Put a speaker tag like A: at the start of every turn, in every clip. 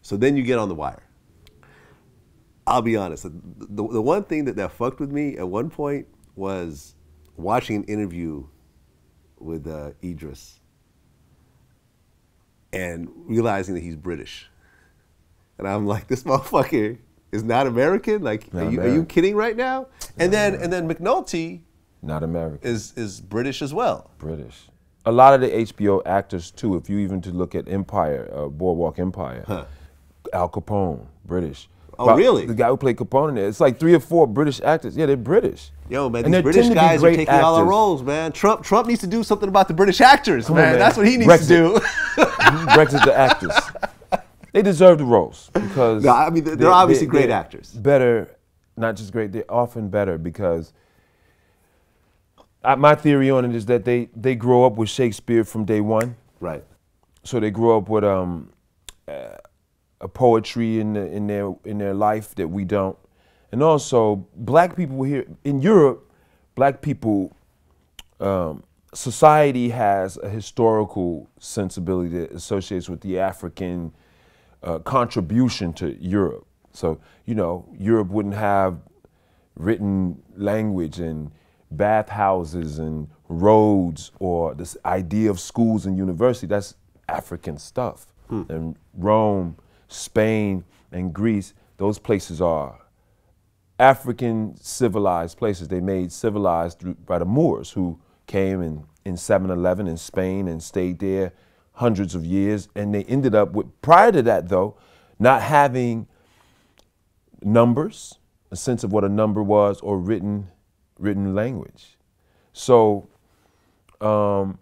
A: So then you get on The Wire. I'll be honest. The one thing that fucked with me at one point was watching an interview with Idris and realizing that he's British. And I'm like, this motherfucker is not American? Like, are you kidding right now? And then McNulty
B: not American
A: is British as well.
B: British. A lot of the HBO actors too, if you even to look at Empire, Boardwalk Empire, Al Capone, British.
A: Oh, really?
B: The guy who played Capone in there. It's like 3 or 4 British actors. Yeah, they're British.
A: Yo, man, these British guys are taking all our roles, man. Trump needs to do something about the British actors, man. That's what he needs to do.
B: Brexit the actors. They deserve the roles because
A: no, I mean they're obviously great actors.
B: Better, not just great. They're often better because my theory on it is that they grow up with Shakespeare from day one.
A: Right.
B: So they grow up with a poetry in their life that we don't, and also black people here in Europe, black people, society has a historical sensibility that associates with the African contribution to Europe. So Europe wouldn't have written language and bathhouses and roads or this idea of schools and university. That's African stuff. And Rome, Spain, and Greece, those places are African civilized places. They made civilized by the Moors who came in 711 in Spain and stayed there hundreds of years. And they ended up with, prior to that though, not having numbers, a sense of what a number was, or written language. So I'm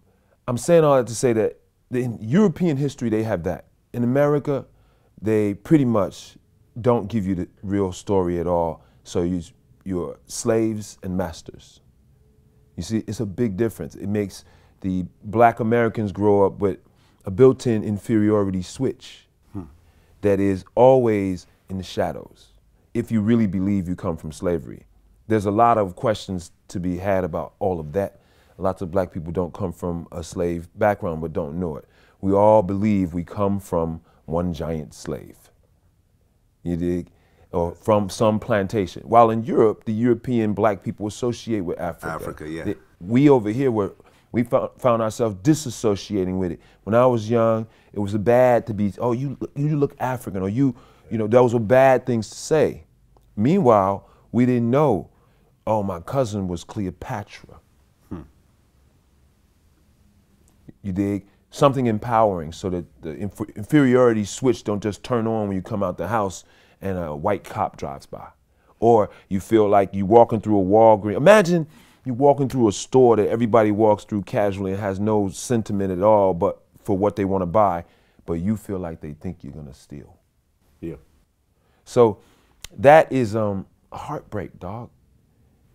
B: saying all that to say that in European history, they have that. In America, they pretty much don't give you the real story at all. So you're slaves and masters. You see, it's a big difference. It makes the black Americans grow up with a built-in inferiority switch that is always in the shadows. If you really believe you come from slavery. There's a lot of questions to be had about all of that. Lots of black people don't come from a slave background but don't know it. We all believe we come from one giant slave. You dig? Or from some plantation. While in Europe, the European black people associate with Africa.
A: Africa, yeah.
B: We over here, we found ourselves disassociating with it. When I was young, it was bad to be, oh, you look African, or you know, those were bad things to say. Meanwhile, we didn't know, oh, my cousin was Cleopatra. You dig? Something empowering so that the inferiority switch don't just turn on when you come out the house and a white cop drives by. Or you feel like you walking through a Walgreens. Imagine you walking through a store that everybody walks through casually and has no sentiment at all but for what they want to buy, but you feel like they think you're gonna steal.
A: Yeah.
B: So that is a heartbreak, dog.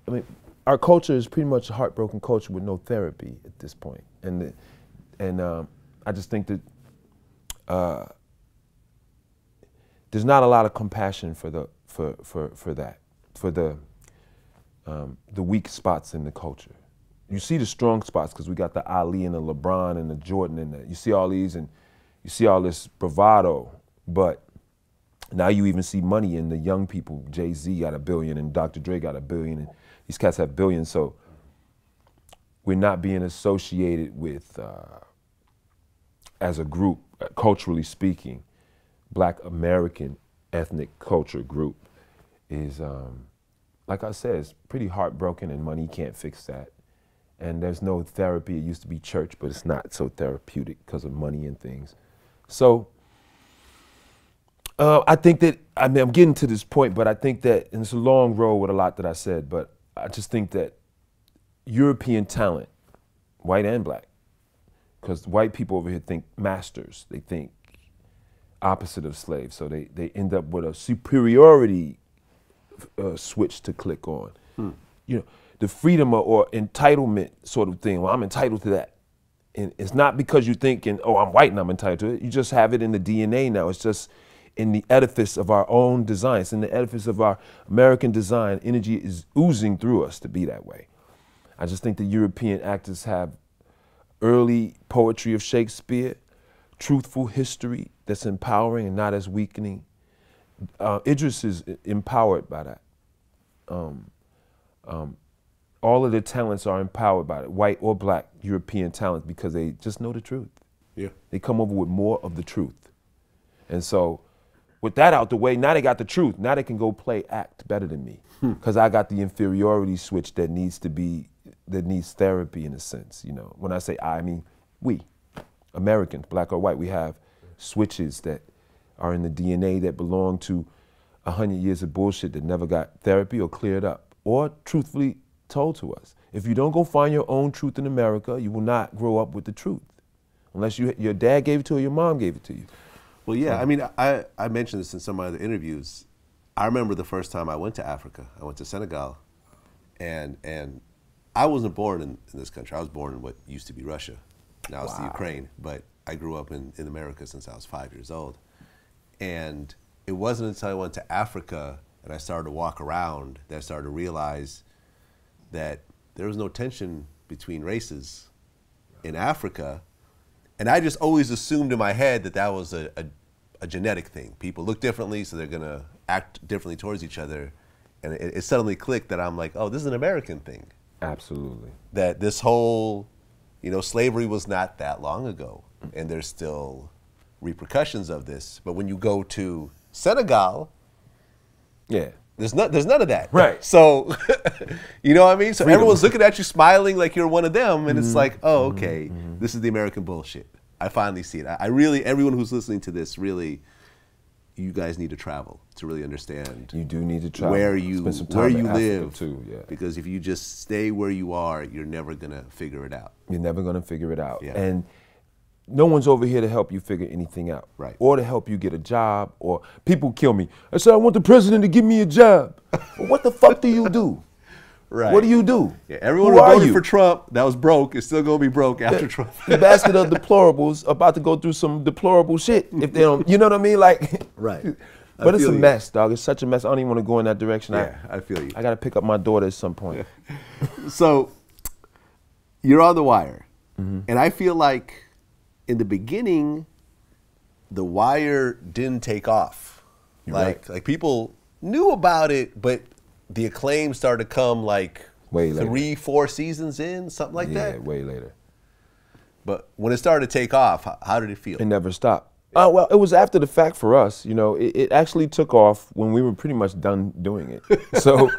B: I mean, our culture is pretty much a heartbroken culture with no therapy at this point. And I just think that there's not a lot of compassion for the weak spots in the culture. You see the strong spots because we got the Ali and the LeBron and the Jordan and you see all these and you see all this bravado, but now you even see money in the young people. Jay-Z got $1 billion and Dr. Dre got $1 billion and these cats have billions. So we're not being associated with, as a group, culturally speaking, Black American ethnic culture group is, like I said, it's pretty heartbroken and money can't fix that. And there's no therapy. It used to be church, but it's not so therapeutic because of money and things. So I think that, I mean, I'm getting to this point, but I think that, and it's a long road with a lot that I said, but I just think that European talent, white and black, because white people over here think masters, they think opposite of slaves, so they end up with a superiority switch to click on. You know, the freedom or entitlement sort of thing, well, I'm entitled to that. And it's not because you're thinking, oh, I'm white and I'm entitled to it. You just have it in the DNA now. It's just in the edifice of our own design. It's in the edifice of our American design. Energy is oozing through us to be that way. I just think the European actors have early poetry of Shakespeare, truthful history that's empowering and not as weakening. Idris is empowered by that. All of the talents are empowered by it, white or black European talents, because they just know the truth.
A: Yeah.
B: They come over with more of the truth. And so with that out the way, now they got the truth. Now they can go act better than me. Because I got the inferiority switch that needs therapy in a sense. You know, when I say I mean we, Americans, black or white, we have switches that are in the DNA that belong to 100 years of bullshit that never got therapy or cleared up or truthfully told to us. If you don't go find your own truth in America, you will not grow up with the truth. Unless your dad gave it to you or your mom gave it to you.
A: Well, yeah, I mean, I mentioned this in some of my other interviews. I remember the first time I went to Africa. I went to Senegal, and I wasn't born in this country. I was born in what used to be Russia. Now it's the Ukraine, but I grew up in America since I was 5 years old. And it wasn't until I went to Africa and I started to walk around that I started to realize that there was no tension between races in Africa. And I just always assumed in my head that that was a genetic thing. People look differently, so they're gonna act differently towards each other. And it suddenly clicked that I'm like, oh, this is an American thing.
B: Absolutely.
A: That this whole, you know, slavery was not that long ago, and there's still repercussions of this. But when you go to Senegal,
B: yeah,
A: there's none of that.
B: Right.
A: So, you know what I mean? So
B: Freedom.
A: Everyone's looking at you smiling like you're one of them, and it's like, oh, okay, this is the American bullshit. I finally see it. I really, everyone who's listening to this, really, you guys need to travel to really understand.
B: You do need to travel.
A: Where you live
B: too, yeah.
A: Because if you just stay where you are, you're never gonna figure it out.
B: You're never gonna figure it out.
A: Yeah.
B: And no one's over here to help you figure anything out.
A: Right.
B: Or to help you get a job, or people kill me. I said, I want the president to give me a job. Well, what the fuck do you do?
A: Right.
B: What do you do?
A: Yeah, everyone who voted for Trump that was broke is still gonna be broke after Trump.
B: The basket of deplorables about to go through some deplorable shit if they don't, you know what I mean? Like,
A: right.
B: But it's a mess, dog. It's such a mess. I don't even want to go in that direction.
A: Yeah, I feel you.
B: I got to pick up my daughter at some point.
A: So, you're on The Wire. And I feel like in the beginning, The Wire didn't take off. Like people knew about it, but the acclaim started to come like
B: way later.
A: 3-4 seasons in, something like that.
B: Yeah, way later.
A: But when it started to take off, how did it feel?
B: It never stopped. Well, it was after the fact for us. You know, it actually took off when we were pretty much done doing it. So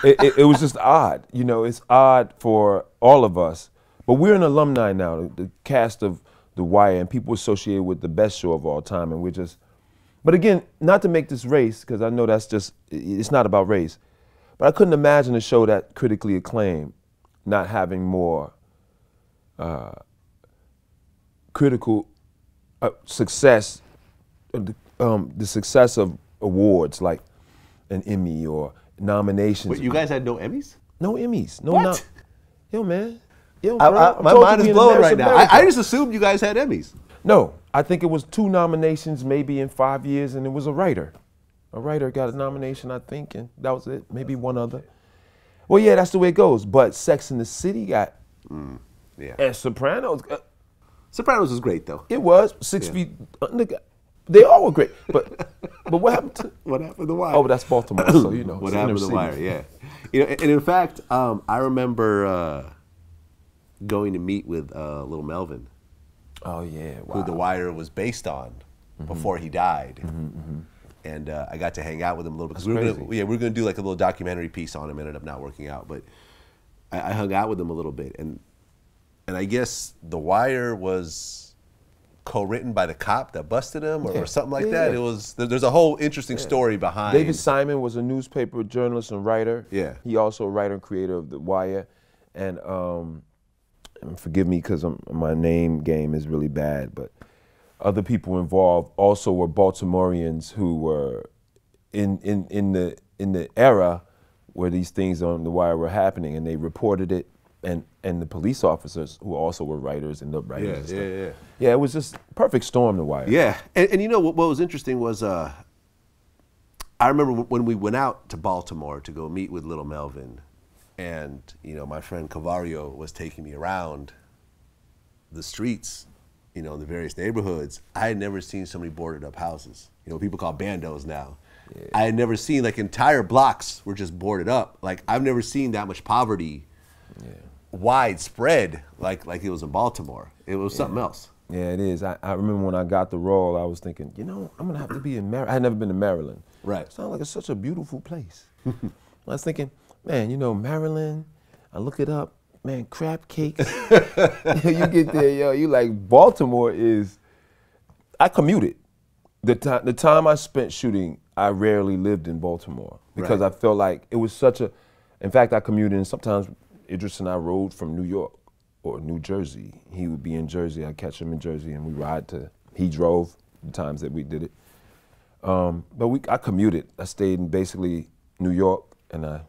B: it was just odd. You know, it's odd for all of us. But we're an alumni now, the cast of The Wire, and people associated with the best show of all time. And we're just, but again, not to make this race, because I know that's just, it's not about race. But I couldn't imagine a show that critically acclaimed not having more critical success, the success of awards like an Emmy or nominations.
A: Wait, you guys had no Emmys?
B: No Emmys. No.
A: What?
B: Yo, man. Yo,
A: my mind is blown right now. I just assumed you guys had Emmys.
B: No, I think it was 2 nominations maybe in 5 years, and it was a writer. A writer got a nomination, I think, and that was it. Maybe one other. Well, yeah, that's the way it goes. But Sex and the City got, and Sopranos.
A: Sopranos was great, though.
B: It was 6 feet. They all were great. But what happened to?
A: What happened to The Wire?
B: Oh, but that's Baltimore, so you know.
A: What happened to The Wire? Yeah. You know, and in fact, I remember going to meet with Little Melvin.
B: Oh yeah, wow.
A: Who The Wire was based on before he died. And I got to hang out with him a little bit because we were gonna do like a little documentary piece on him. Ended up not working out, but I hung out with him a little bit, and I guess The Wire was co-written by the cop that busted him, or something like that. It was there's a whole interesting story behind.
B: David Simon was a newspaper journalist and writer.
A: Yeah,
B: he also a writer and creator of The Wire, and forgive me because my name game is really bad, but. Other people involved also were Baltimoreans who were in the era where these things on The Wire were happening, and they reported it, and the police officers who also were writers and the writers. Yeah, it was just perfect storm, The Wire.
A: Yeah, and you know what was interesting was I remember when we went out to Baltimore to go meet with Little Melvin, and you know my friend Cavario was taking me around the streets you know, in the various neighborhoods, I had never seen so many boarded up houses. You know, people call bandos now. Yeah. I had never seen, like, entire blocks were just boarded up. Like, I've never seen that much poverty widespread like it was in Baltimore. It was something else.
B: Yeah, it is. I remember when I got the role, I was thinking, you know, I'm gonna have to be in Maryland. I had never been to Maryland.
A: Right.
B: It sounds like it's such a beautiful place. I was thinking, man, you know, Maryland, I look it up, man, crab cakes. You get there, yo, you like, Baltimore is, I commuted. The time I spent shooting, I rarely lived in Baltimore because I felt like it was such a, in fact, I commuted, and sometimes Idris and I rode from New York or New Jersey. He would be in Jersey, I'd catch him in Jersey, and we ride to, he drove the times that we did it. But I commuted. I stayed in basically New York, and I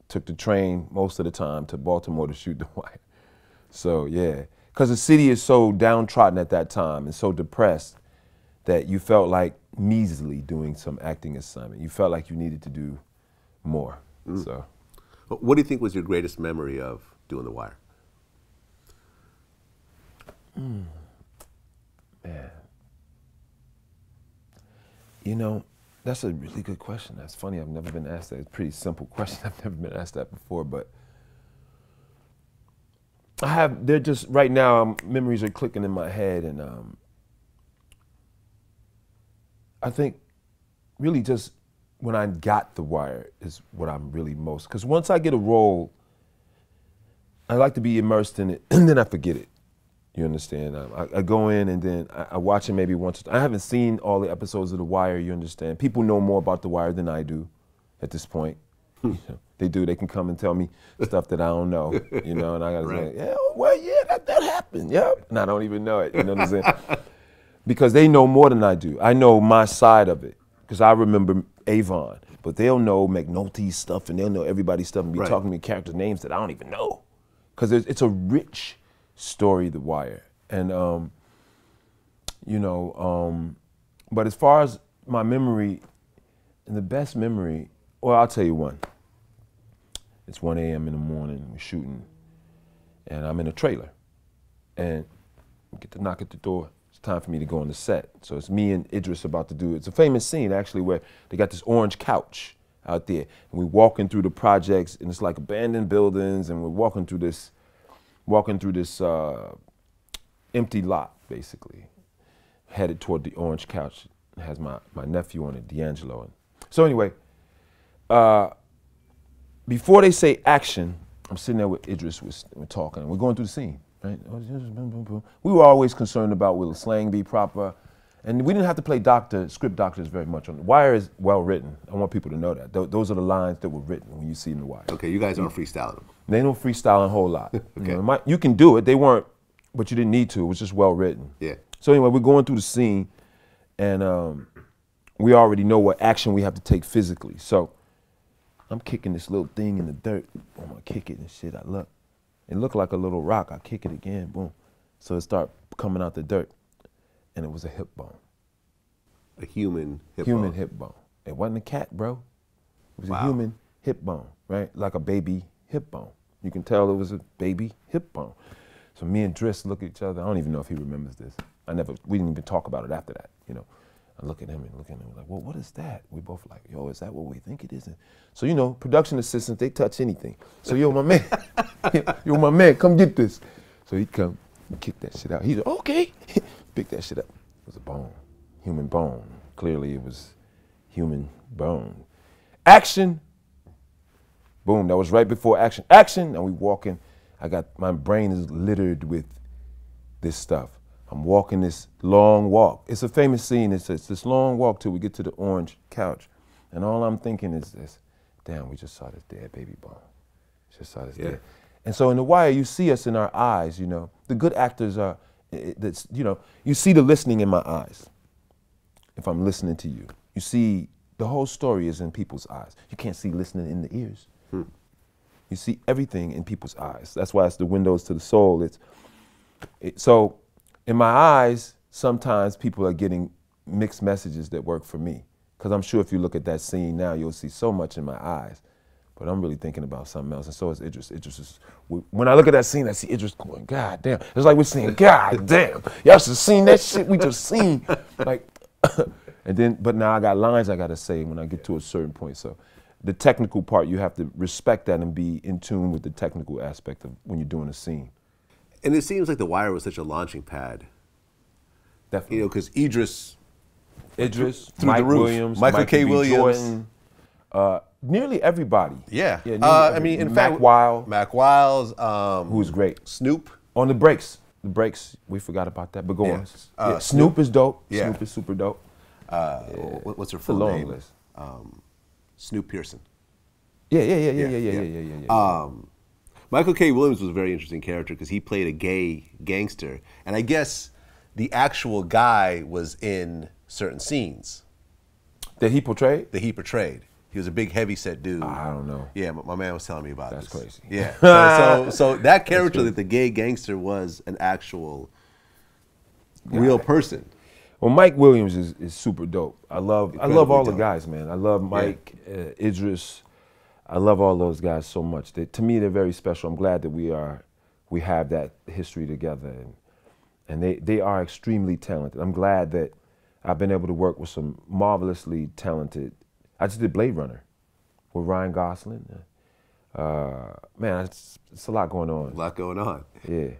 B: took the train most of the time to Baltimore to shoot The Wire. So yeah, because the city is so downtrodden at that time and so depressed that you felt like measly doing some acting assignment. You felt like you needed to do more. So,
A: what do you think was your greatest memory of doing The Wire?
B: Man, you know, that's a really good question. That's funny. I've never been asked that. It's a pretty simple question. I've never been asked that before, but they're just, right now, memories are clicking in my head, and I think really just when I got The Wire is what I'm really most, because once I get a role, I like to be immersed in it, and then I forget it. You understand? I go in, and then I watch it maybe once. I haven't seen all the episodes of The Wire, you understand? People know more about The Wire than I do at this point. You know, they do. They can come and tell me stuff that I don't know, you know, and I gotta say, yeah, well, yeah, that happened, yeah, and I don't even know it, you know what I'm saying? Because they know more than I do. I know my side of it, because I remember Avon, but they'll know McNulty's stuff, and they'll know everybody's stuff, and be talking to me characters' names that I don't even know. Because it's a rich story, The Wire. And, you know, but as far as my memory, and the best memory, well, I'll tell you one. It's 1 a.m. in the morning, we're shooting, and I'm in a trailer, and we get to knock at the door. It's time for me to go on the set. So it's me and Idris about to do it. It's a famous scene, actually, where they got this orange couch out there, and we're walking through the projects, and it's like abandoned buildings, and we're walking through this empty lot, basically, headed toward the orange couch. It has my nephew on it, D'Angelo. So anyway, before they say action, I'm sitting there with Idris, we're talking, and we're going through the scene, right? We were always concerned about will the slang be proper, and we didn't have to play script doctors very much on The Wire. Is well written. I want people to know that. Those are the lines that were written when you see in The Wire.
A: Okay, you guys aren't freestyling them.
B: They don't freestyle a whole lot.
A: Okay.
B: You know, you can do it. They weren't, but you didn't need to. It was just well written.
A: Yeah.
B: So anyway, we're going through the scene, and we already know what action we have to take physically. So I'm kicking this little thing in the dirt. I'm gonna kick it and shit. I look. It looked like a little rock. I kick it again. Boom. So it started coming out the dirt, and it was a hip bone.
A: A human hip bone.
B: Human hip bone. It wasn't a cat, bro. It was a human hip bone, right? Like a baby hip bone. You can tell it was a baby hip bone. So me and Driss look at each other. I don't even know if he remembers this. We didn't even talk about it after that, you know. I look at him and like, well, what is that? We both like, yo, is that what we think it is? And so, you know, production assistants, they touch anything. So, yo, my man, yo, my man, come get this. So he'd come, kick that shit out. He's like, okay, pick that shit up. It was a bone, human bone. Clearly it was human bone. Action. Boom, that was right before action. Action, and we walking. My brain is littered with this stuff. I'm walking this long walk. It's a famous scene. It's this long walk till we get to the orange couch. And all I'm thinking is this, damn, we just saw this dead baby bone. Just saw this dead. And so in The Wire, you see us in our eyes, you know. The good actors are, you know, you see the listening in my eyes. If I'm listening to you. You see, the whole story is in people's eyes. You can't see listening in the ears. You see everything in people's eyes. That's why it's the windows to the soul. So in my eyes, sometimes people are getting mixed messages that work for me. Because I'm sure if you look at that scene now, you'll see so much in my eyes But I'm really thinking about something else, and so is Idris. Idris is, when I look at that scene, I see Idris going, God damn. It's like we're saying, God damn. Y'all should have seen that shit we just seen. Like, and then, but now I got lines I gotta say when I get to a certain point. So the technical part, you have to respect that and be in tune with the technical aspect of when you're doing a scene.
A: And it seems like The Wire was such a launching pad.
B: Definitely.
A: You know, because Idris,
B: through
A: Mike
B: the roof. Williams,
A: Michael K. Williams.
B: Jordan, nearly everybody.
A: Yeah.
B: I
A: mean, in
B: Mac
A: fact,
B: Wild.
A: Mac Wiles.
B: Who's great.
A: Snoop.
B: On the breaks. The breaks, we forgot about that, but go on.
A: Yeah.
B: Snoop is dope.
A: Yeah.
B: Snoop is super dope.
A: What's her full name?
B: List.
A: Snoop Pearson.
B: Yeah.
A: Michael K. Williams was a very interesting character because he played a gay gangster. And I guess the actual guy was in certain scenes.
B: That he portrayed?
A: That he portrayed. He was a big, heavy-set dude.
B: I don't know.
A: Yeah, my man was telling me about this.
B: That's crazy.
A: Yeah. So that character, that the gay gangster, was an actual real person.
B: Well, Mike Williams is super dope. I love all the guys, man. I love Mike, Idris. I love all those guys so much. To me, they're very special. I'm glad that we have that history together, and they are extremely talented. I'm glad that I've been able to work with some marvelously talented. I just did Blade Runner with Ryan Gosling. Man, it's a lot going on.
A: A lot going on.
B: Yeah.